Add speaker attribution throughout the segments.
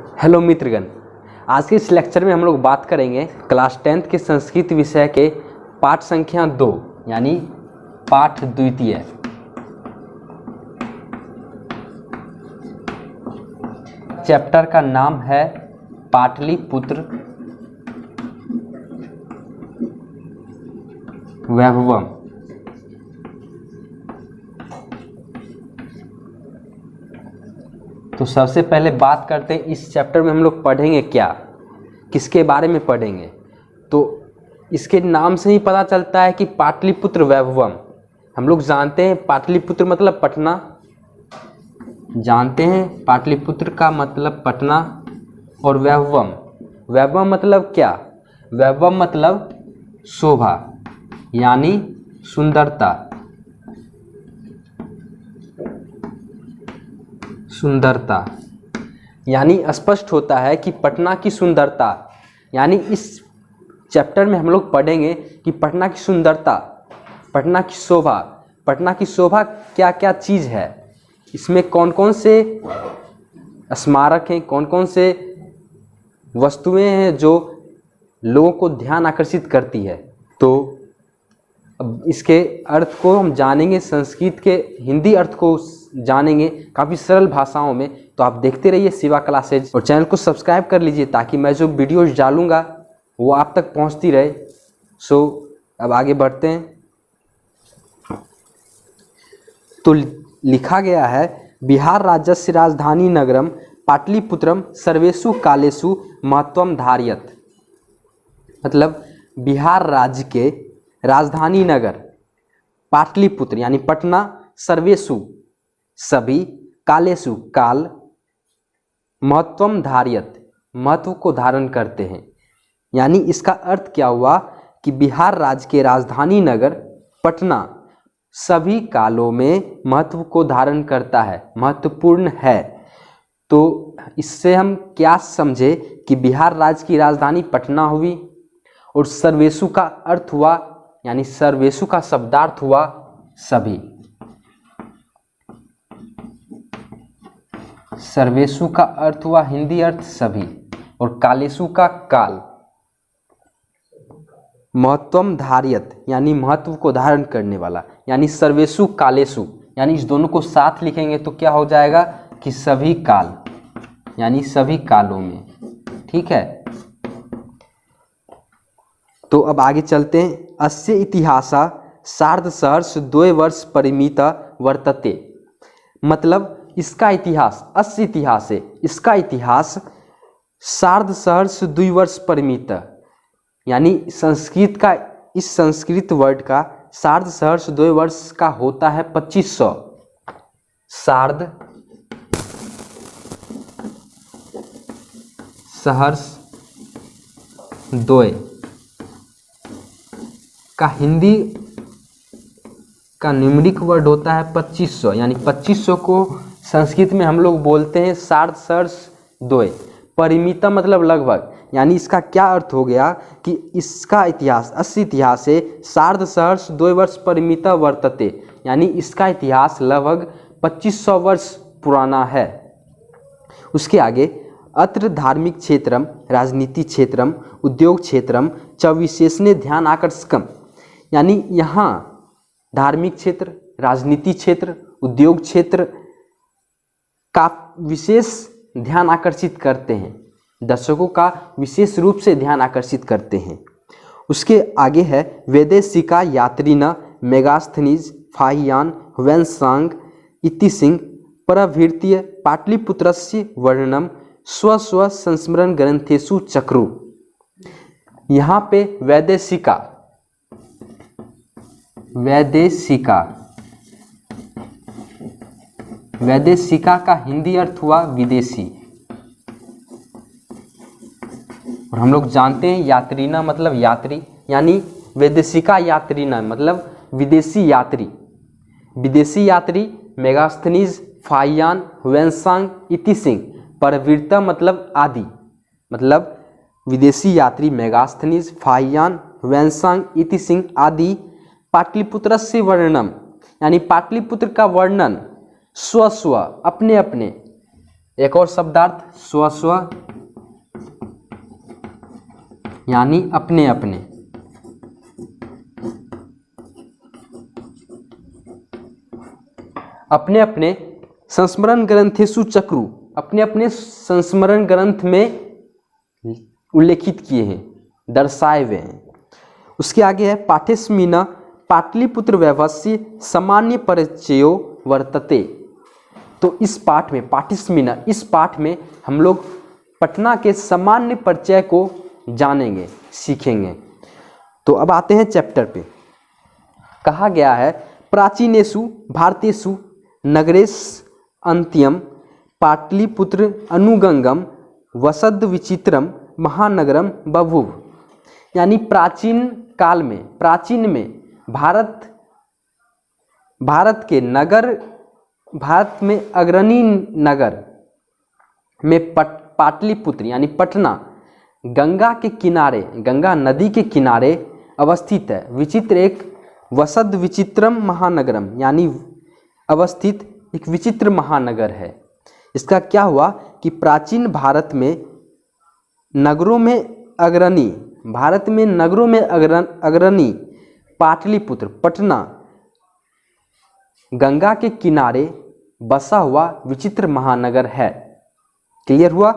Speaker 1: Hello मित्रगण, आज के इस लेक्चर में हम लोग बात करेंगे क्लास 10th के संस्कृत विषय के पाठ संख्या 2 यानी पाठ द्वितीय। चैप्टर का नाम है पाटलिपुत्र वैभवम। तो सबसे पहले बात करते हैं इस चैप्टर में हम लोग पढ़ेंगे क्या, किसके बारे में पढ़ेंगे। तो इसके नाम से ही पता चलता है कि पाटलिपुत्र वैभवम। हम लोग जानते हैं पाटलिपुत्र मतलब पटना, जानते हैं पाटलिपुत्र का मतलब पटना। और वैभवम, वैभवम मतलब क्या? वैभवम मतलब शोभा यानी सुंदरता, सुंदरता यानी स्पष्ट होता है कि पटना की सुंदरता। यानी इस चैप्टर में हम लोग पढ़ेंगे कि पटना की सुंदरता, पटना की शोभा, पटना की शोभा क्या क्या चीज़ है, इसमें कौन कौन से स्मारक हैं, कौन कौन से वस्तुएं हैं जो लोगों को ध्यान आकर्षित करती है। तो अब इसके अर्थ को हम जानेंगे, संस्कृत के हिंदी अर्थ को जानेंगे काफ़ी सरल भाषाओं में। तो आप देखते रहिए शिवा क्लासेज और चैनल को सब्सक्राइब कर लीजिए ताकि मैं जो वीडियोज डालूंगा वो आप तक पहुंचती रहे। सो अब आगे बढ़ते हैं। तो लिखा गया है बिहार राज्यस्य राजधानी नगरम पाटलिपुत्रम सर्वेषु कालेषु महत्वम धारयत। मतलब बिहार राज्य के राजधानी नगर पाटलिपुत्र यानी पटना, सर्वेषु सभी, कालेषु काल, महत्वम धारयत महत्व को धारण करते हैं। यानी इसका अर्थ क्या हुआ कि बिहार राज्य के राजधानी नगर पटना सभी कालों में महत्व को धारण करता है, महत्वपूर्ण है। तो इससे हम क्या समझे कि बिहार राज्य की राजधानी पटना हुई। और सर्वेषु का अर्थ हुआ, यानी सर्वेषु का शब्दार्थ हुआ सभी, सर्वेषु का अर्थ हुआ हिंदी अर्थ सभी, और कालेषु का काल, महत्वम धारयत यानी महत्व को धारण करने वाला, यानी सर्वेषु कालेषु, यानी इस दोनों को साथ लिखेंगे तो क्या हो जाएगा कि सभी काल, यानी सभी कालों में। ठीक है, तो अब आगे चलते हैं। अस्य इतिहासा सार्धसहस्र 2 वर्ष परिमिता वर्तते। मतलब इसका इतिहास, अस्य इतिहास है, इसका इतिहास सार्धसहस्र 2 वर्ष परिमिता, यानी संस्कृत का, इस संस्कृत वर्ड का सार्धसहस्र 2 वर्ष का होता है 2500। सार्ध सहस्र 2 का हिंदी का न्यूमेरिक वर्ड होता है 2500, यानी 2500 को संस्कृत में हम लोग बोलते हैं सार्धसहस्र 2। परिमिता मतलब लगभग, यानी इसका क्या अर्थ हो गया कि इसका इतिहास, अस्य इतिहास से सार्धसहस्र 2 वर्ष परिमिता वर्तते, यानी इसका इतिहास लगभग 2500 वर्ष पुराना है। उसके आगे अत्र धार्मिक क्षेत्रम, राजनीति क्षेत्रम, उद्योग क्षेत्रम च विशेषणे ध्यान आकर्षकम। यानी यहाँ धार्मिक क्षेत्र, राजनीति क्षेत्र, उद्योग क्षेत्र का विशेष ध्यान आकर्षित करते हैं, दर्शकों का विशेष रूप से ध्यान आकर्षित करते हैं। उसके आगे है वैदेशिका यात्रिना मेगास्थनीज फाहियान वैनसांग इति सिंह प्रभृत्य पाटलिपुत्रस्य वर्णनम स्व स्व संस्मरण ग्रंथेषु चक्रु। यहाँ पे वैदेशिका, वैदेशिका, वैदेशिका का हिंदी अर्थ हुआ विदेशी। और हम लोग जानते हैं यात्रीना मतलब यात्री, यानी वैदेशिका यात्रीना मतलब विदेशी यात्री। विदेशी यात्री मेगास्थनीज फाहियान वैनसांग इति सिंह प्रवृत्ता मतलब आदि, मतलब विदेशी यात्री मेगास्थनीज फाहियान वैनसांग इति सिंह आदि पाटलिपुत्र से वर्णनम, यानी पाटलिपुत्र का वर्णन स्व स्व अपने अपने एक और शब्दार्थ स्व स्व यानी अपने अपने। अपने अपने संस्मरण ग्रंथेषु चक्रु, अपने अपने संस्मरण ग्रंथ में उल्लेखित किए हैं, दर्शाए हुए हैं। उसके आगे है पाठेस्मिन पाटलिपुत्र वैभवस्य सामान्य परिचयो वर्तते। तो इस पाठ में पाठेस्मिन, इस पाठ में हम लोग पटना के सामान्य परिचय को जानेंगे, सीखेंगे। तो अब आते हैं चैप्टर पे। कहा गया है प्राचीनेषु भारतेषु नगरेश अंत्यम पाटलिपुत्र अनुगंगम वसद विचित्रम महानगरम बभूव। यानी प्राचीन काल में, प्राचीन में भारत के नगर, भारत में अग्रणी नगर में पाटलिपुत्र यानी पटना गंगा के किनारे, गंगा नदी के किनारे अवस्थित है। विचित्र एक वसद विचित्रम महानगरम यानी अवस्थित एक विचित्र महानगर है। इसका क्या हुआ कि प्राचीन भारत में नगरों में अग्रणी, भारत में नगरों में अग्रणी पाटलिपुत्र पटना गंगा के किनारे बसा हुआ विचित्र महानगर है। क्लियर हुआ।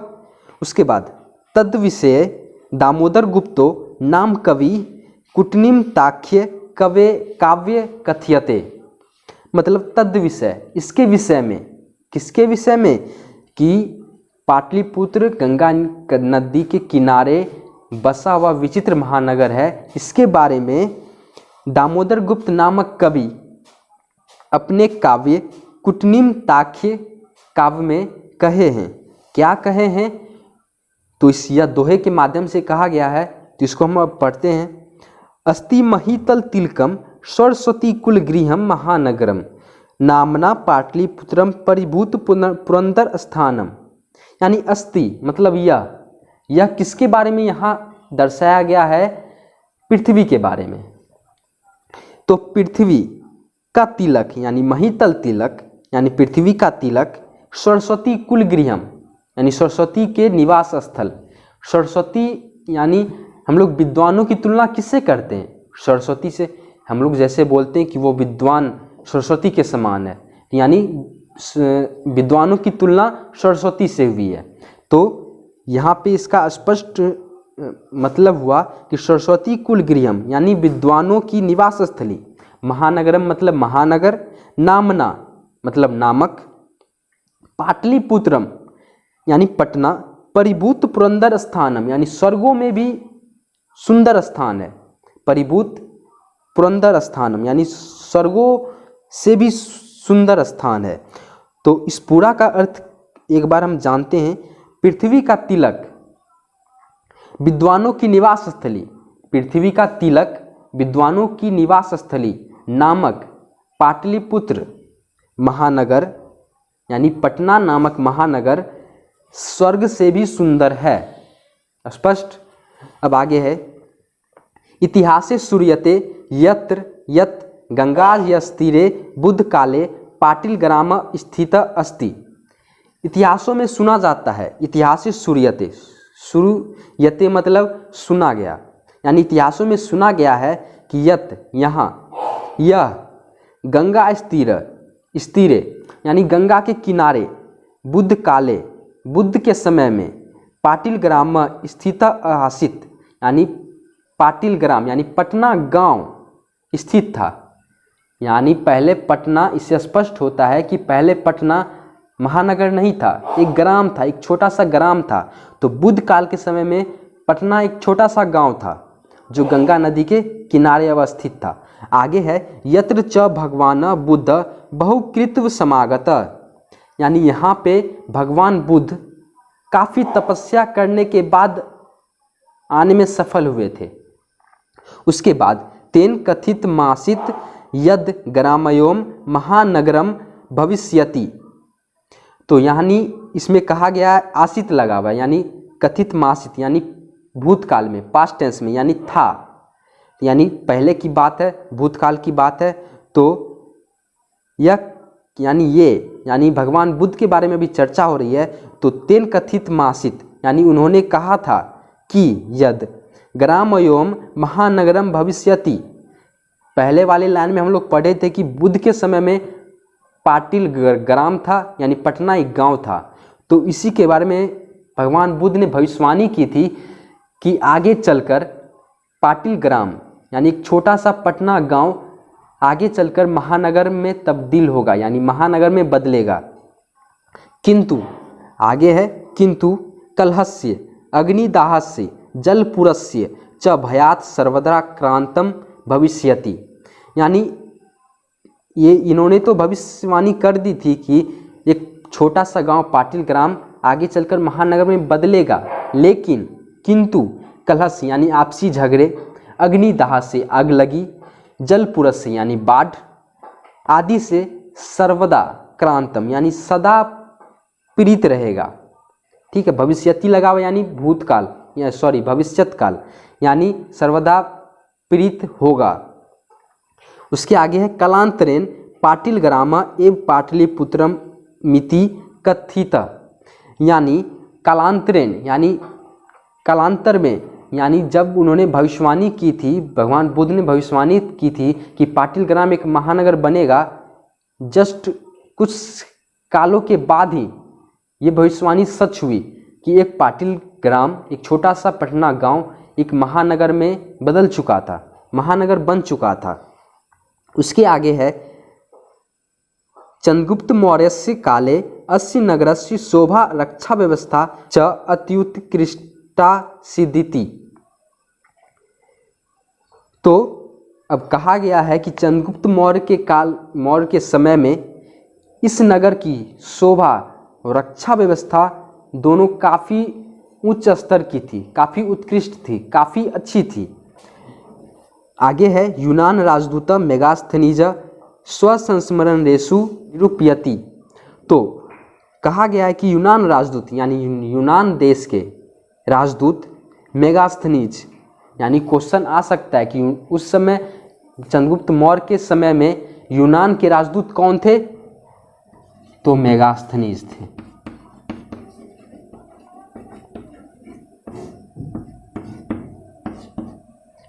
Speaker 1: उसके बाद तद विषय दामोदर गुप्तो नाम कवि कुटनिम ताख्य काव्य कथयते। मतलब तद विषय, इसके विषय में, किसके विषय में, कि पाटलिपुत्र गंगा नदी के किनारे बसा हुआ विचित्र महानगर है। इसके बारे में दामोदर गुप्त नामक कवि अपने काव्य कुटनिम ताख्य काव्य में कहे हैं। क्या कहे हैं? तो इस यह दोहे के माध्यम से कहा गया है, तो इसको हम अब पढ़ते हैं। अस्ति महितल तिलकम सरस्वती कुल गृहम महानगरम नामना पाटलिपुत्रम परिभूत पुरंदर स्थानम। यानी अस्ति मतलब यह किसके बारे में यहाँ दर्शाया गया है? पृथ्वी के बारे में। तो पृथ्वी का तिलक यानी महितल तिलक यानी पृथ्वी का तिलक सरस्वती कुल गृहम यानी सरस्वती के निवास स्थल। सरस्वती यानी हम लोग विद्वानों की तुलना किससे करते हैं? सरस्वती से। हम लोग जैसे बोलते हैं कि वो विद्वान सरस्वती के समान है, यानी विद्वानों की तुलना सरस्वती से हुई है। तो यहाँ पे इसका स्पष्ट मतलब हुआ कि सरस्वती कुल गृहम यानी विद्वानों की निवास स्थली, महानगरम मतलब महानगर, नामना मतलब नामक, पाटलिपुत्रम यानी पटना, परिभूत पुरंदर स्थानम यानी स्वर्गों में भी सुंदर स्थान है। परिभूत पुरंदर स्थानम यानी स्वर्गों से भी सुंदर स्थान है। तो इस पूरा का अर्थ एक बार हम जानते हैं। पृथ्वी का तिलक विद्वानों की निवास स्थली, पृथ्वी का तिलक विद्वानों की निवास स्थली नामक पाटलिपुत्र महानगर यानी पटना नामक महानगर स्वर्ग से भी सुंदर है। स्पष्ट। अब आगे है इतिहासे सूर्यते यत्र यत् गंगाजस्तीरे बुद्ध काले पाटिल ग्राम स्थित अस्ति। इतिहासों में सुना जाता है, इतिहासे सूर्यते, सूर्यते मतलब सुना गया, यानी इतिहासों में सुना गया है कि यत यहाँ, यह गंगा स्तीरे यानी गंगा के किनारे, बुद्ध काले बुद्ध के समय में, पाटिल ग्राम स्थित आसित यानी पाटिल ग्राम यानी पटना गांव स्थित था। यानी पहले पटना, इससे स्पष्ट होता है कि पहले पटना महानगर नहीं था, एक ग्राम था, एक छोटा सा ग्राम था। तो बुद्ध काल के समय में पटना एक छोटा सा गांव था जो गंगा नदी के किनारे अवस्थित था। आगे है यत्र च भगवान बुद्ध बहुकृत्व समागत, यानी यहाँ पे भगवान बुद्ध काफ़ी तपस्या करने के बाद आने में सफल हुए थे। उसके बाद तेन कथित मासित यद ग्रामयोम महानगरम भविष्यति। तो यानी इसमें कहा गया है आसित लगा हुआ, यानी कथित मासित यानी भूतकाल में, पास्ट टेंस में, यानी था, यानी पहले की बात है, भूतकाल की बात है। तो यह यानी यानी भगवान बुद्ध के बारे में भी चर्चा हो रही है। तो तेन कथित मासित यानी उन्होंने कहा था कि यद ग्रामयोम महानगरम भविष्यति। पहले वाले लाइन में हम लोग पढ़े थे कि बुद्ध के समय में पाटिल ग्राम था, यानी पटना एक गांव था। तो इसी के बारे में भगवान बुद्ध ने भविष्यवाणी की थी कि आगे चलकर पाटिल ग्राम यानी एक छोटा सा पटना गांव आगे चलकर महानगर में तब्दील होगा, यानी महानगर में बदलेगा। किंतु आगे है, किंतु कलहस्य अग्निदाहस्य जलपुरस्य च भयात सर्वदा क्रांतम भविष्यति। यानी ये इन्होंने तो भविष्यवाणी कर दी थी कि एक छोटा सा गांव पाटिल ग्राम आगे चलकर महानगर में बदलेगा, लेकिन किंतु कलह यानी आपसी झगड़े, अग्निदाह से आग लगी, जलपुरस से यानी बाढ़ आदि से सर्वदा क्रांतम यानी सदा पीड़ित रहेगा। ठीक है, भविष्यति लगा हुआ यानी भूतकाल या सॉरी भविष्यत काल यानी सर्वदा पीड़ित होगा। उसके आगे है कलांतरेन पाटिल ग्रामा एवं पाटलिपुत्रम मिति कथित। यानी कालांतरेन यानी कालांतर में, यानी जब उन्होंने भविष्यवाणी की थी, भगवान बुद्ध ने भविष्यवाणी की थी कि पाटिल ग्राम एक महानगर बनेगा, जस्ट कुछ कालों के बाद ही ये भविष्यवाणी सच हुई कि एक पाटिल ग्राम एक छोटा सा पटना गांव एक महानगर में बदल चुका था, महानगर बन चुका था। उसके आगे है चंद्रगुप्त मौर्यस्य काले अस्य नगरस्य शोभा रक्षा व्यवस्था च अत्युत्कृष्टा सिद्धिति। तो अब कहा गया है कि चंद्रगुप्त मौर्य के समय में इस नगर की शोभा और रक्षा व्यवस्था दोनों काफ़ी उच्च स्तर की थी, काफ़ी उत्कृष्ट थी, काफ़ी अच्छी थी। आगे है यूनान राजदूत मेगास्थनीज स्वसंस्मरण रेशु निरूपयति। तो कहा गया है कि यूनान राजदूत यानी यूनान देश के राजदूत मेगास्थनीज, यानी क्वेश्चन आ सकता है कि उस समय चंद्रगुप्त मौर्य के समय में यूनान के राजदूत कौन थे? तो मेगास्थनीज थे।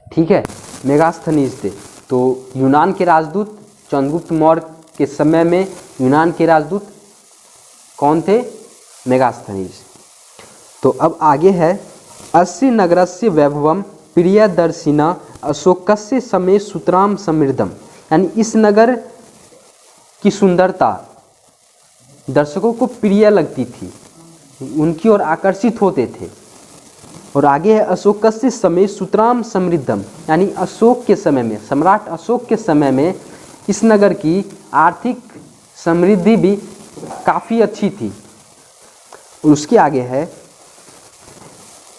Speaker 1: ठीक है, मेगास्थनीज थे। तो यूनान के राजदूत चंद्रगुप्त मौर्य के समय में यूनान के राजदूत कौन थे? मेगास्थनीज। तो अब आगे है अस्य नगरस्य वैभवम प्रियदर्शिना अशोकस्य समय सुतराम समृद्धम। यानी इस नगर की सुंदरता दर्शकों को प्रिय लगती थी, उनकी ओर आकर्षित होते थे। और आगे है अशोकस्य समय सुतराम समृद्धम, यानी अशोक के समय में, सम्राट अशोक के समय में इस नगर की आर्थिक समृद्धि भी काफ़ी अच्छी थी। और उसके आगे है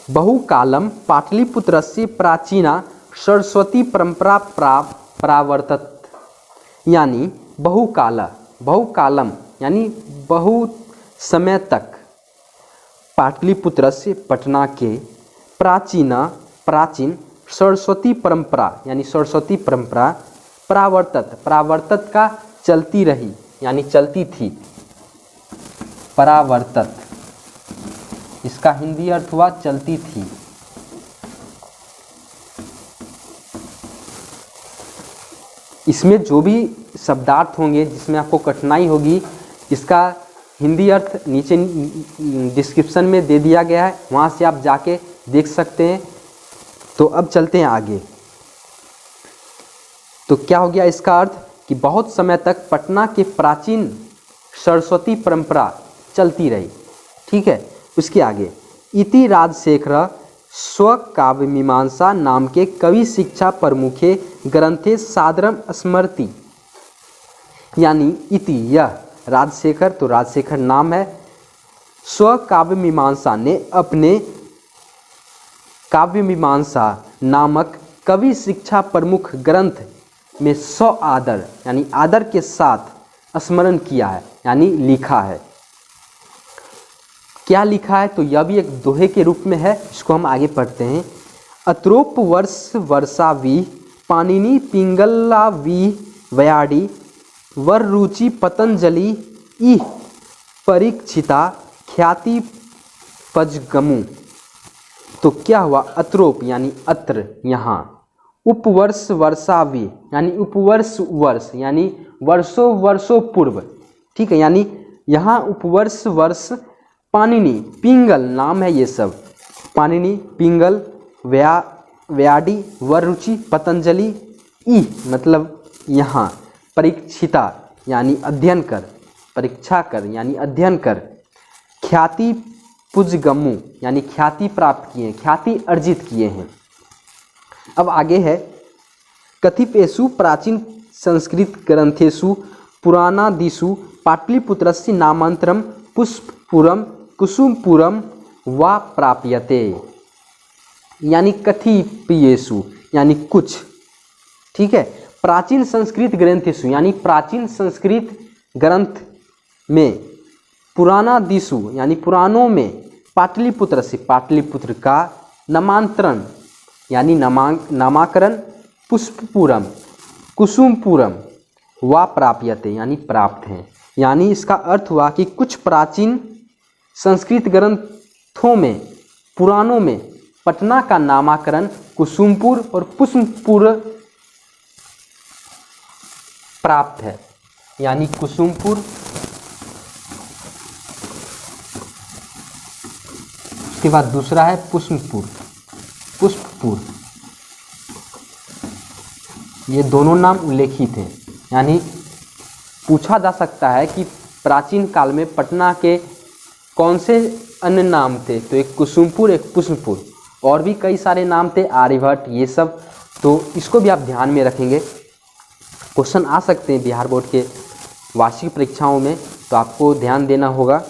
Speaker 1: बहुकालम पाटलिपुत्रस्य प्राचीना सरस्वती परंपरा प्रावर्तत। यानी बहुकालम यानी बहुत समय तक पाटलिपुत्र से पटना के प्राचीन सरस्वती परंपरा यानी सरस्वती परंपरा प्रावर्तत का चलती रही, यानी चलती थी। परावर्तत इसका हिंदी अर्थ हुआ चलती थी। इसमें जो भी शब्दार्थ होंगे जिसमें आपको कठिनाई होगी, इसका हिंदी अर्थ नीचे डिस्क्रिप्शन में दे दिया गया है, वहाँ से आप जाके देख सकते हैं। तो अब चलते हैं आगे। तो क्या हो गया इसका अर्थ कि बहुत समय तक पटना के प्राचीन सरस्वती परंपरा चलती रही। ठीक है, उसके आगे इति राजशेखर स्वकाव्य मीमांसा नाम के कवि शिक्षा प्रमुखे ग्रंथे सादरम स्मृति। यानी इति यह राजशेखर, तो राजशेखर नाम है, स्वकाव्य मीमांसा ने अपने काव्य मीमांसा नामक कवि शिक्षा प्रमुख ग्रंथ में आदर यानी आदर के साथ स्मरण किया है, यानी लिखा है। क्या लिखा है? तो यह भी एक दोहे के रूप में है, इसको हम आगे पढ़ते हैं। अत्रोप वर्षा वी पानिनी पिंगला वी वयाडी वर रुचि पतंजलि इह परीक्षिता ख्याति पजगमु। तो क्या हुआ, अत्रोप यानी अत्र, यहाँ उपवर्ष वर्षावी यानी उपवर्ष वर्ष यानी वर्षों वर्षों पूर्व, ठीक है। यानी यहाँ उपवर्ष वर्ष पाणिनि, पिंगल नाम है ये सब, पाणिनि, पिंगल, व्याडी, वररुचि, पतंजलि, ई मतलब यहाँ, परीक्षिता यानी अध्ययन कर, परीक्षा कर यानी अध्ययन कर, ख्याति पुजगमु यानी ख्याति प्राप्त किए, ख्याति अर्जित किए हैं। अब आगे है, कतिपयेषु प्राचीन संस्कृत ग्रंथेषु पुराणादिषु पाटलिपुत्रस्य नामांतरम पुष्पपुरम कुसुमपुरम वा प्राप्यते। यानी कतिपयेषु यानी कुछ, ठीक है। प्राचीन संस्कृत ग्रंथेषु यानी प्राचीन संस्कृत ग्रंथ में, पुराणादिषु यानी पुराणों में, पाटलिपुत्र से पाटलिपुत्र का नामांतरण यानी नामाकरण, पुष्पपुरम कुसुमपुरम वा प्राप्यते यानी प्राप्त हैं। यानी इसका अर्थ हुआ कि कुछ प्राचीन संस्कृत ग्रंथों में, पुराणों में पटना का नामाकरण कुसुमपुर और पुष्पपुर प्राप्त है। यानी कुसुमपुर, उसके बाद दूसरा है पुष्पपुर, पुष्पपुर, ये दोनों नाम उल्लेखित हैं। यानी पूछा जा सकता है कि प्राचीन काल में पटना के कौन से अन्य नाम थे, तो एक कुसुमपुर, एक पुष्पपुर, और भी कई सारे नाम थे, आर्यभट्ट, ये सब। तो इसको भी आप ध्यान में रखेंगे, क्वेश्चन आ सकते हैं बिहार बोर्ड के वार्षिक परीक्षाओं में, तो आपको ध्यान देना होगा।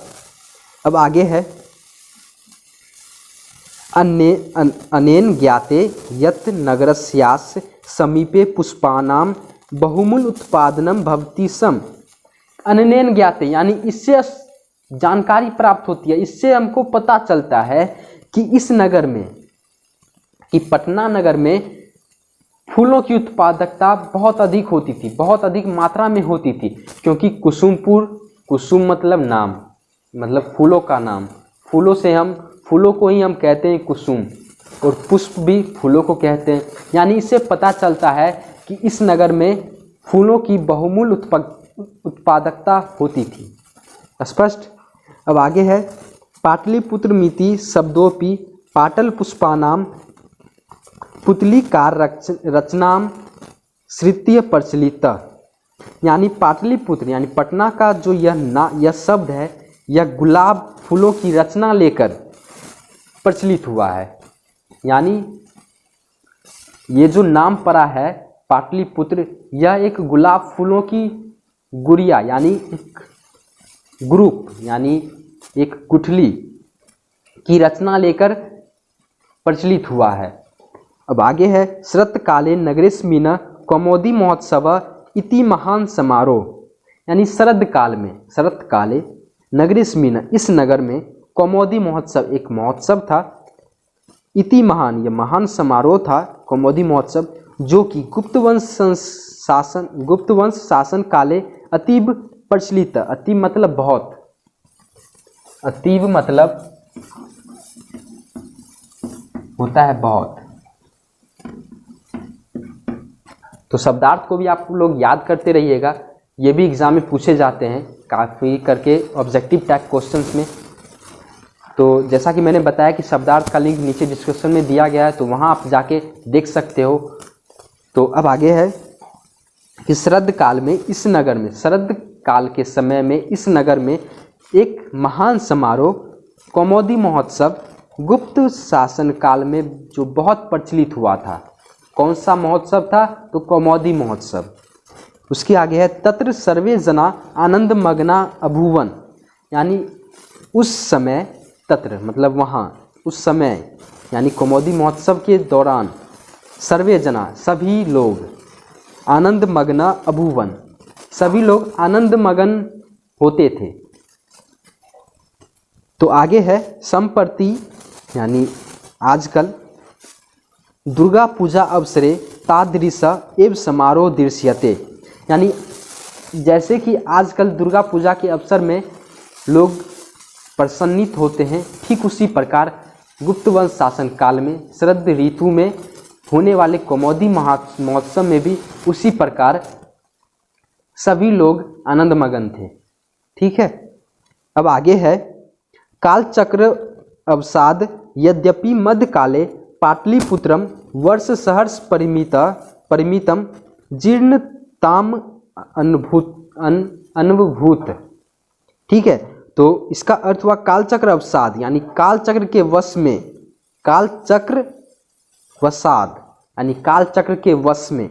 Speaker 1: अब आगे है, अनेन ज्ञाते यत् नगरस्यास् समीपे पुष्पानां बहुमूल उत्पादनम भवति सम। अनेन ज्ञाते यानी इससे जानकारी प्राप्त होती है, इससे हमको पता चलता है कि इस नगर में, कि पटना नगर में फूलों की उत्पादकता बहुत अधिक होती थी, बहुत अधिक मात्रा में होती थी। क्योंकि कुसुमपुर, कुसुम मतलब नाम, मतलब फूलों का नाम, फूलों से हम, फूलों को ही हम कहते हैं कुसुम, और पुष्प भी फूलों को कहते हैं। यानी इससे पता चलता है कि इस नगर में फूलों की बहुमूल उत्पादकता होती थी। स्पष्ट। अब आगे है, पाटलिपुत्र मिति शब्दोपि पाटल पुष्पानाम पुतलीकार रचनाम श्रुत्य प्रचलित। यानी पाटलिपुत्र यानी पटना का जो यह शब्द है, यह गुलाब फूलों की रचना लेकर प्रचलित हुआ है। यानी ये जो नाम पड़ा है पाटलिपुत्र, यह एक गुलाब फूलों की गुड़िया यानी एक ग्रुप यानी एक गुठली की रचना लेकर प्रचलित हुआ है। अब आगे है, शरत काले नगरेस्मिन् कौमुदी महोत्सव इति महान समारोह। यानी शरद काल में, शरत काले नगरेस्मिन् इस नगर में, कौमुदी महोत्सव एक महोत्सव था, इति महान यह महान समारोह था, कौमुदी महोत्सव, जो कि गुप्तवंश शासन काले अतीब प्रचलित। अतीब मतलब बहुत, अतीब मतलब होता है बहुत। तो शब्दार्थ को भी आप लोग याद करते रहिएगा, ये भी एग्जाम में पूछे जाते हैं काफ़ी करके ऑब्जेक्टिव टाइप क्वेश्चंस में। तो जैसा कि मैंने बताया कि शब्दार्थ का लिंक नीचे डिस्क्रिप्शन में दिया गया है, तो वहाँ आप जाके देख सकते हो। तो अब आगे है कि शरद काल में इस नगर में, शरद काल के समय में इस नगर में एक महान समारोह कौमुदी महोत्सव गुप्त शासन काल में जो बहुत प्रचलित हुआ था। कौन सा महोत्सव था? तो कौमुदी महोत्सव। उसके आगे है, तत्र सर्वे जना आनंद मग्ना अभुवन। यानी उस समय, तत्र मतलब वहाँ, उस समय यानी कौमुदी महोत्सव के दौरान, सर्वे जना सभी लोग, आनंद मग्ना अभुवन सभी लोग आनंद मगन होते थे। तो आगे है, संप्रति यानी आजकल दुर्गा पूजा अवसरे तादृश एवं समारोह दृश्यते। यानी जैसे कि आजकल दुर्गा पूजा के अवसर में लोग प्रसन्नित होते हैं, ठीक उसी प्रकार गुप्त वंश शासन काल में शरद ऋतु में होने वाले कौमुदी महोत्सव में भी उसी प्रकार सभी लोग आनंदमगन थे। ठीक है, अब आगे है कालचक्र अवसाद। यद्यपि मध्यकाले पाटलिपुत्रम वर्ष सहर्ष परिमितम जीर्णताम अनुभूत। ठीक है, तो इसका अर्थ हुआ कालचक्र अवसाद यानी कालचक्र के वश में, कालचक्र वसाद यानी कालचक्र के वश में।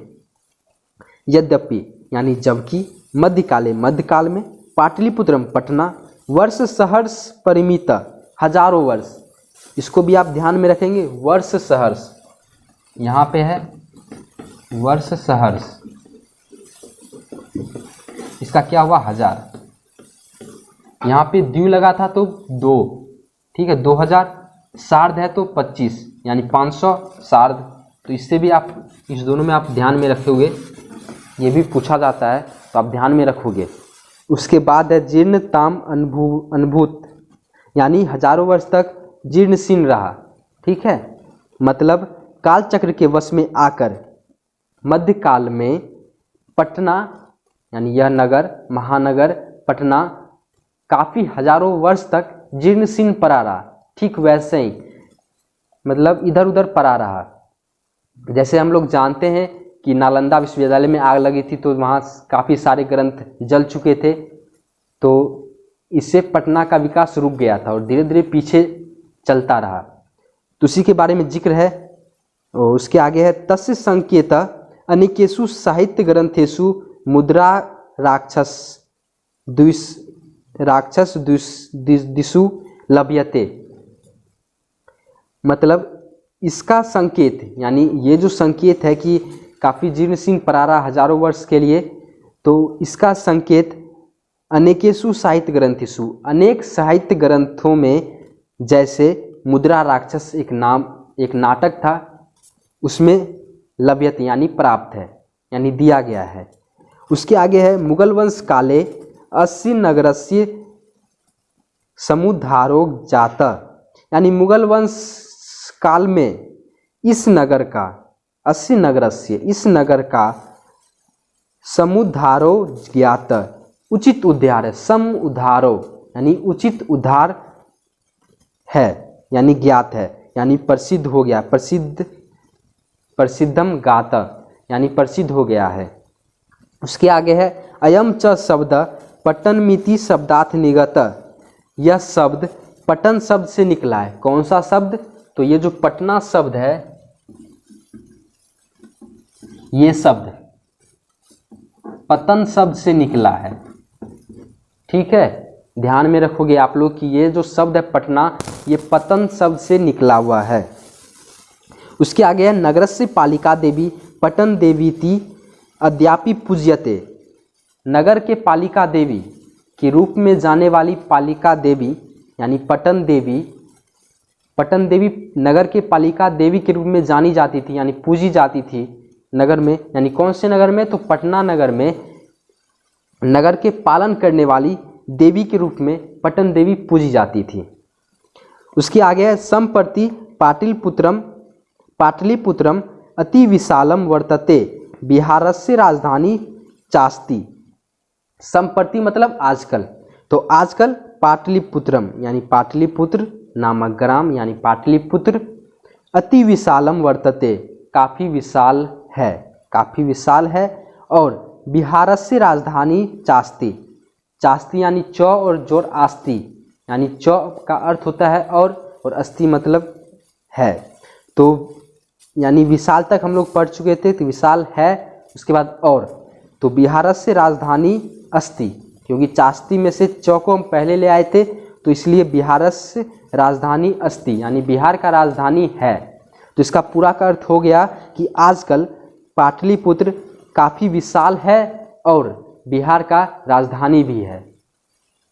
Speaker 1: यद्यपि यानी जबकि, मध्यकाल में, पाटलिपुत्रम पटना, वर्ष सहर्ष परिमित हजारों वर्ष, इसको भी आप ध्यान में रखेंगे। वर्ष सहर्ष यहाँ पे है, वर्ष सहर्ष, इसका क्या हुआ हजार, यहाँ पे द्वि लगा था तो 2, ठीक है, 2000, सार्ध है तो 25 यानी 500 सार्ध। तो इससे भी आप, इस दोनों में आप ध्यान में रखोगे, ये भी पूछा जाता है तो आप ध्यान में रखोगे। उसके बाद है जीर्णताम अनुभूत यानी हजारों वर्ष तक जीर्णशीर्ण रहा। ठीक है, मतलब कालचक्र के वश में आकर मध्यकाल में पटना यानी यह नगर, महानगर पटना काफ़ी हजारों वर्ष तक जीर्णशीर्ण पड़ा रहा। ठीक वैसे ही मतलब इधर उधर पड़ा रहा। जैसे हम लोग जानते हैं कि नालंदा विश्वविद्यालय में आग लगी थी तो वहाँ काफ़ी सारे ग्रंथ जल चुके थे, तो इससे पटना का विकास रुक गया था और धीरे धीरे पीछे चलता रहा। तो उसी के बारे में जिक्र है। और उसके आगे है तस्य संकेत अनेकेषु साहित्य ग्रंथेषु मुद्रा राक्षस दिशु लभ्यते। मतलब इसका संकेत यानी ये जो संकेत है कि काफ़ी जीर्णशीर्ण पड़ा रहा हजारों वर्ष के लिए, तो इसका संकेत अनेकेषु साहित्य ग्रंथेषु, अनेक साहित्य ग्रंथों में, जैसे मुद्रा राक्षस एक नाटक था, उसमें लभ्यते यानी प्राप्त है यानी दिया गया है। उसके आगे है मुगल वंश काले अस्य नगरस्य समुद्धारो जाता, यानी मुगल वंश काल में इस नगर का, अस्य नगरस्य, इस नगर का समुद्धारो ज्ञात, उचित उद्धार है, सम उद्धारो यानी उचित उद्धार है यानी ज्ञात है यानी प्रसिद्ध हो गया, प्रसिद्धम गात यानी प्रसिद्ध हो गया है। उसके आगे है अयम च शब्द पट्टनमिति शब्दार्थ निगत। यह शब्द पटन शब्द से निकला है। कौन सा शब्द? तो ये जो पटना शब्द है, ये शब्द पतन शब्द से निकला है। ठीक है, ध्यान में रखोगे आप लोग कि ये जो शब्द है पटना, ये पतन शब्द से निकला हुआ है। उसके आगे है नगरस्य पालिका देवी पटन देवीति अद्यापि पूज्यते। नगर के पालिका देवी के रूप में जाने वाली पालिका देवी यानी पटन देवी, पटन देवी नगर के पालिका देवी के रूप में जानी जाती थी यानी पूजी जाती थी नगर में। यानी कौन से नगर में? तो पटना नगर में नगर के पालन करने वाली देवी के रूप में पटन देवी पूजी जाती थी। उसके आगे है संप्रति पाटलिपुत्रम अति विशालम वर्तते बिहारस्य राजधानी चास्ति। संप्रति मतलब आजकल, तो आजकल पाटलिपुत्रम यानी पाटलिपुत्र नामक ग्राम यानी पाटलिपुत्र अति विशालम वर्तते काफ़ी विशाल है, काफ़ी विशाल है। और बिहारस्य राजधानी चास्ति, चास्ति यानी चौ और जोर आस्ति यानी चौ का अर्थ होता है और अस्थि मतलब है। तो यानी विशाल तक हम लोग पढ़ चुके थे, तो विशाल है, उसके बाद और, तो बिहारस्य राजधानी अस्ति, क्योंकि चास्ति में से चौ को हम पहले ले आए थे, तो इसलिए बिहारस्य राजधानी अस्ति यानी बिहार का राजधानी है। तो इसका पूरा का अर्थ हो गया कि आजकल पाटलिपुत्र काफ़ी विशाल है और बिहार का राजधानी भी है।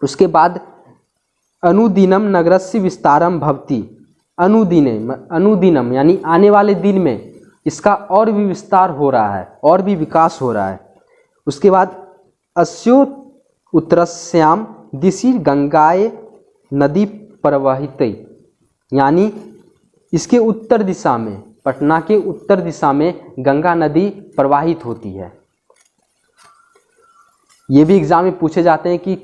Speaker 1: उसके बाद अनुदिनम नगरस्य विस्तारम भवति। अनुदिनम यानी आने वाले दिन में इसका और भी विस्तार हो रहा है और भी विकास हो रहा है। उसके बाद अस्यो उत्तरस्याम दिशि गंगाए नदी प्रवाहिते, यानी इसके उत्तर दिशा में, पटना के उत्तर दिशा में गंगा नदी प्रवाहित होती है। ये भी एग्जाम में पूछे जाते हैं कि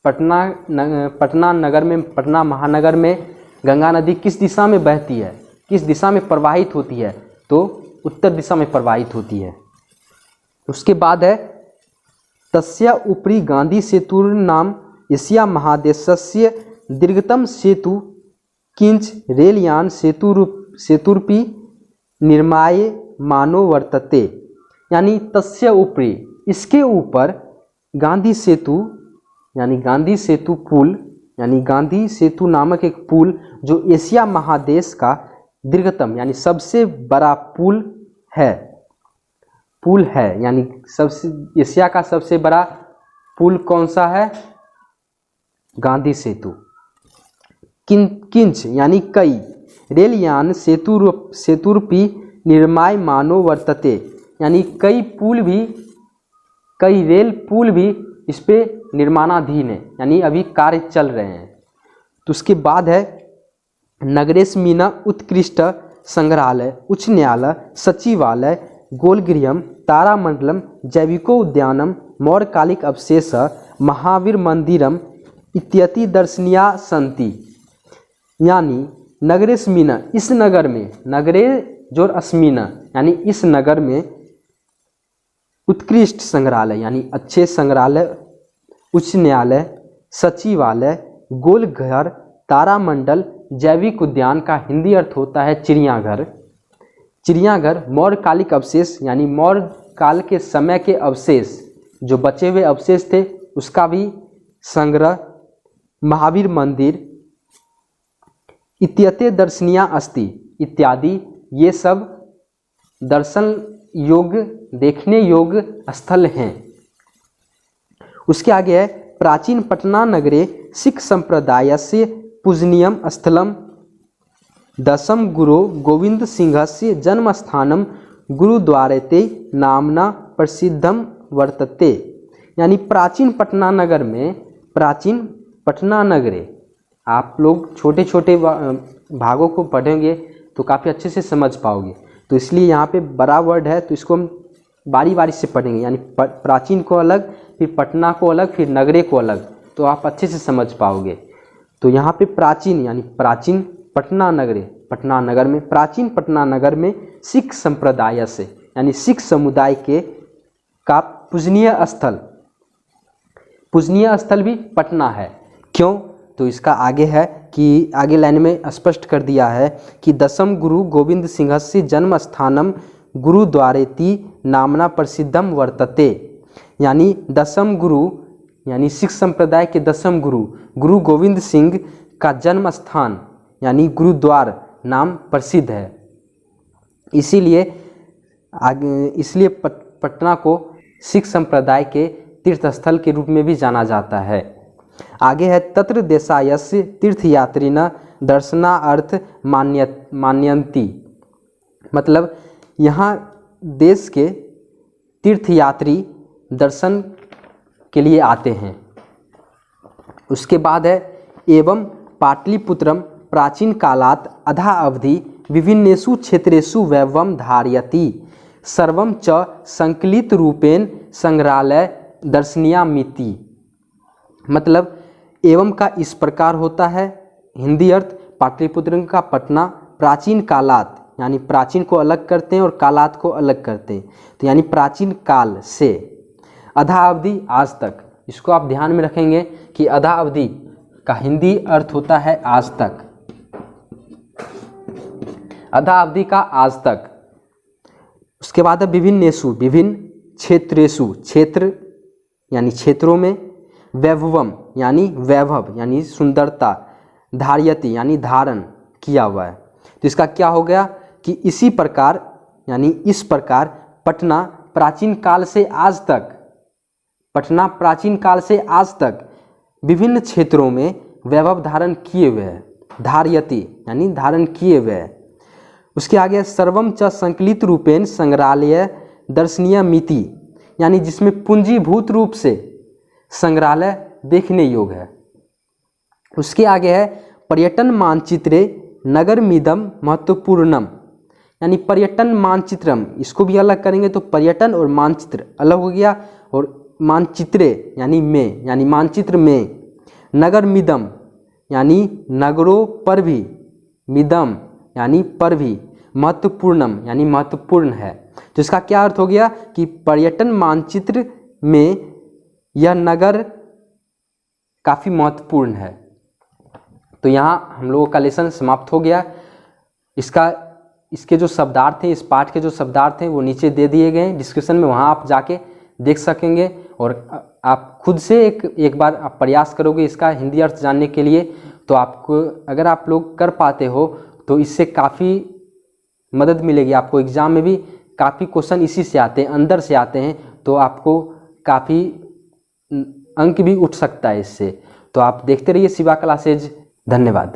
Speaker 1: पटना नगर में, पटना महानगर में गंगा नदी किस दिशा में बहती है, किस दिशा में प्रवाहित होती है, तो उत्तर दिशा में प्रवाहित होती है। उसके बाद है तस्य उपरि गांधी सेतुर नाम एशिया महादेशस्य दीर्घतम सेतु किंच रेलयान सेतुरपि निर्माय मानो वर्तते, यानी तस्य उपरि, इसके ऊपर गांधी सेतु, यानी गांधी सेतु पुल, यानी गांधी सेतु नामक एक पुल जो एशिया महादेश का दीर्घतम यानी सबसे बड़ा पुल है, यानी सबसे एशिया का सबसे बड़ा पुल कौन सा है? गांधी सेतु। किंच यानी कई, रेलयान सेतुरपि निर्माय मानो वर्तते, यानी कई रेल पुल भी इस पे निर्माणाधीन है, यानी अभी कार्य चल रहे हैं। तो उसके बाद है नगरेस्मिन उत्कृष्ट संग्रहालय, उच्च न्यायालय, सचिवालय, गोलगृहम, तारामंडलम, जैविकोद्यानम, मौर्यकालिक अवशेष, महावीर मंदिरम इत्यति दर्शनीया सन्ति, यानी नगरेस्मिन, इस नगर में, नगरे जोर अस्मिन यानी इस नगर में उत्कृष्ट संग्रहालय यानी अच्छे संग्रहालय, उच्च न्यायालय, सचिवालय, गोलघर, तारामंडल, जैविक उद्यान का हिंदी अर्थ होता है चिड़ियाघर, मौर्यकालिक अवशेष यानी मौर्य काल के समय के अवशेष, जो बचे हुए अवशेष थे उसका भी संग्रह, महावीर मंदिर, इत्यते दर्शनीया अस्ति इत्यादि, ये सब दर्शन योग्य, देखने योग्य स्थल हैं। उसके आगे है प्राचीन पटना नगरे सिख संप्रदाय से पूजनीयम स्थलम दशम गुरु गोविंद सिंहस्य जन्म स्थानम गुरुद्वारेते नामना प्रसिद्धम वर्तते, यानी प्राचीन पटना नगर में, प्राचीन पटना नगरे, आप लोग छोटे छोटे भागों को पढ़ेंगे तो काफ़ी अच्छे से समझ पाओगे, तो इसलिए यहाँ पे बड़ा वर्ड है तो इसको हम बारी बारी से पढ़ेंगे, यानी प्राचीन को अलग, फिर पटना को अलग, फिर नगरे को अलग, तो आप अच्छे से समझ पाओगे। तो यहाँ पे प्राचीन यानी प्राचीन पटना नगरे, पटना नगर में, प्राचीन पटना नगर में सिख संप्रदाय से यानी सिख समुदाय के का पूजनीय स्थल भी पटना है। क्यों? तो इसका आगे है कि आगे लाइन में स्पष्ट कर दिया है कि दशम गुरु गोविंद सिंहस्य जन्म स्थानम गुरुद्वारेति नामना प्रसिद्धम वर्तते, यानी दशम गुरु यानी सिख संप्रदाय के दशम गुरु गोविंद सिंह का जन्म स्थान यानी गुरुद्वार नाम प्रसिद्ध है, इसीलिए पटना को सिख संप्रदाय के तीर्थ स्थल के रूप में भी जाना जाता है। आगे है तत्र देशायस्य तीर्थयात्रिन दर्शनार्थ मान्यन्ति, मतलब यहाँ देश के तीर्थयात्री दर्शन के लिए आते हैं। उसके बाद है एवं पाटलिपुत्रम प्राचीन कालात् अधा अवधि विभिन्नेषु क्षेत्रेषु वैभवं धारयति सर्वं च संकलित रूपेण संग्रहालय दर्शनीयामिति, मतलब एवं का इस प्रकार होता है, हिंदी अर्थ पाटलिपुत्र का पटना प्राचीन कालात यानी प्राचीन को अलग करते हैं और कालात को अलग करते हैं, तो यानी प्राचीन काल से अधा अवधि आज तक, इसको आप ध्यान में रखेंगे कि अधा अवधि का हिंदी अर्थ होता है आज तक, अधा अवधि का आज तक। उसके बाद है विभिन्नेषु, विभिन्न क्षेत्रेषु, क्षेत्र यानी क्षेत्रों में, वैभवम यानी वैभव यानी सुंदरता, धार्यति यानी धारण किया हुआ है। तो इसका क्या हो गया कि इसी प्रकार यानी इस प्रकार पटना प्राचीन काल से आज तक, पटना प्राचीन काल से आज तक विभिन्न क्षेत्रों में वैभव धारण किए हुए है, धार्यति यानी धारण किए हुए है। उसके आगे सर्वम च संकलित रूपेण संग्रहालय दर्शनीयामिति, यानी जिसमें पूंजीभूत रूप से संग्रहालय देखने योग्य है। उसके आगे है पर्यटन मानचित्रे नगरमिदं महत्वपूर्णम, यानी पर्यटन मानचित्रम, इसको भी अलग करेंगे तो पर्यटन और मानचित्र अलग हो गया, और मानचित्रे यानी में, यानी मानचित्र में, नगरमिदं यानी नगरों पर भी, मिदम यानी पर भी, महत्वपूर्णम यानी महत्वपूर्ण है। तो इसका क्या अर्थ हो गया कि पर्यटन मानचित्र में यह नगर काफ़ी महत्वपूर्ण है। तो यहाँ हम लोगों का लेसन समाप्त हो गया। इसके जो शब्दार्थ हैं, इस पाठ के जो शब्दार्थ हैं वो नीचे दे दिए गए हैं डिस्क्रिप्शन में, वहाँ आप जाके देख सकेंगे और आप खुद से एक बार आप प्रयास करोगे इसका हिंदी अर्थ जानने के लिए, तो आपको, अगर आप लोग कर पाते हो तो इससे काफ़ी मदद मिलेगी आपको। एग्ज़ाम में भी काफ़ी क्वेश्चन इसी से आते हैं, अंदर से आते हैं, तो आपको काफ़ी अंक भी उठ सकता है इससे। तो आप देखते रहिए शिवा क्लासेज। धन्यवाद।